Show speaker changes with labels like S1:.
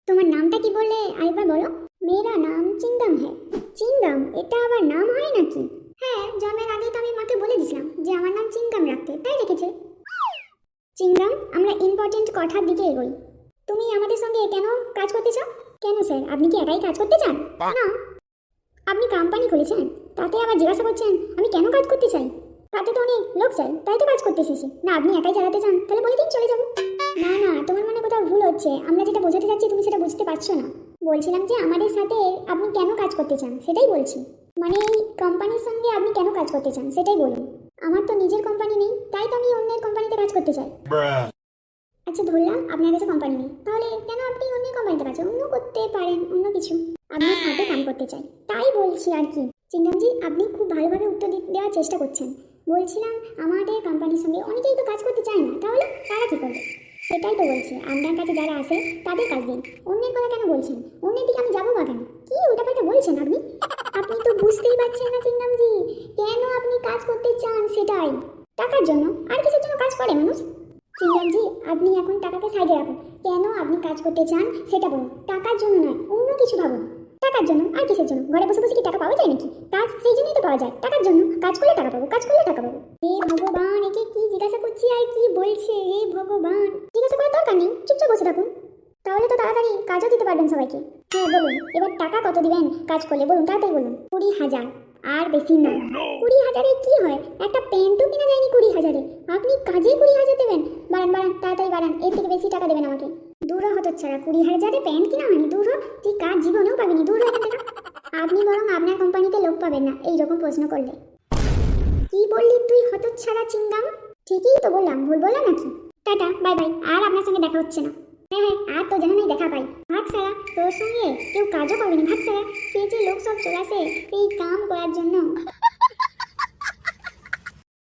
S1: তোমার নামটা কি বললে আরেকবার বলো। মেরা নাম চিংগাম হ্যাঁ। চিংগাম এটা আবার নাম হয় নাকি? হ্যাঁ, জন্মের আগেই তো আমি মাকে বলে দিয়েছিলাম যে আমার নাম চিংগাম রাখতে, তাই রেখেছে। চিংগাম, আমরা ইম্পর্টেন্ট কথার দিকে এগোই। তুমি আমাদের সঙ্গে কেন কাজ করতে চাও? কেন স্যার, আপনি কি একাই কাজ করতে চান? না, আপনি কোম্পানি খুলেছেন, তাতে আবার জিজ্ঞাসা করছেন আমি কেন কাজ করতে চাই? তাতে তো অনেক লোক চাই, তাই তো কাজ করতে এসেছি। না, আপনি একাই চালাতে চান তাহলে বলে দিন, চলে যাবো। না না, তোমার মনে কোথাও ভুল হচ্ছে। আমরা যেটা বোঝাতে চাচ্ছি তুমি সেটা বুঝতে পারছো না। বলছিলাম যে আমাদের সাথে আপনি কেন কাজ করতে চান সেটাই বলছি। মানে এই কোম্পানির সঙ্গে আপনি কেন কাজ করতে চান সেটাই বলুন। আমার তো নিজের কোম্পানি নেই, তাই তো আমি অন্যের কোম্পানিতে কাজ করতে চাই। আচ্ছা, ধরলাম আপনার কাছে কোম্পানি নেই, তাহলে কেন আপনি অন্যের কোম্পানিতে কাজ অন্য করতে পারেন, অন্য কিছু আপনার সাথে কাম করতে চাই, তাই বলছি আর কি। চিংগামজি, আপনি খুব ভালোভাবে উত্তর দেওয়ার চেষ্টা করছেন। বলছিলাম আমাদের কোম্পানির সঙ্গে অনেকেই তো কাজ করতে চায় না, তাহলে তারা কি করবে? সেটাই তো বলছি, আপনার কাছে যারা আসে তাদের কাজ দিন। অন্যের কথা কেন বলছেন? অন্যের দিকে আমি যাবো বা কেন? কি উল্টাপাল্টা বলছেন আপনি? আপনি তো বুঝতেই পারছেন না চিংগামজি, কেন আপনি কাজ করতে চান সেটাই। টাকার জন্য? আর কিসের জন্য কাজ করে মানুষ? চিংগামজি, আপনি এখন টাকাকে সাইডে রাখুন। কেন আপনি কাজ করতে চান সেটা বলুন। টাকার জন্য নয়, অন্য কিছু ভাবুন। টাকার জন্য? আর কিসের জন্য? ঘরে বসে বসে কি টাকা পাওয়া যায় নাকি? কাজ সেই জন্যই তো পাওয়া যায়, টাকার জন্য। কাজ করলে টাকা পাবো, কাজ করলে টাকা পাবো। হে ভগবান, একে কি জিজ্ঞাসা করছি আর কি বলছে? হে ভগবান, জিজ্ঞাসা করার দরকার নেই, চুপচাপ বসে থাকুন। তাহলে তো তাড়াতাড়ি কাজও দিতে পারবেন সবাইকে। হ্যাঁ বলুন, এবার টাকা কত দিবেন কাজ করলে বলুন, তাড়াতাড়ি বলুন। 20,000, আর বেশি না। 20,000-এ কি হয়? একটা প্যান্টও কিনা যায়নি 20,000-এ, আপনি কাজে 20,000 দেবেন? বাড়ান বাড়ান, তাড়াতাড়ি বাড়ান, এর থেকে বেশি টাকা দেবেন আমাকে। দূর হতো ছাড়া, 20,000-এ প্যান্ট কিনা হয়নি, দূর তুই কাজ জীবনেও পাবিনি, দূর এখান থেকে। আপনি বরং আপনার কোম্পানিতে লোক পাবেন না এইরকম প্রশ্ন করলে। কি বললি তুই হতচ্ছাড়া চিংগাম? ঠিকই তো বললাম, ভুল বললাম নাকি? টাটা, বাই বাই, আর আপনার সঙ্গে দেখা হচ্ছে না। হ্যাঁ হ্যাঁ, আর তো যেন নেই দেখা পাই। ভাগ সারা, তোর সঙ্গে কেউ কাজও করবে না, ভাগ সারা। কে যে লোক সব চলে আসে এই কাম করার জন্য।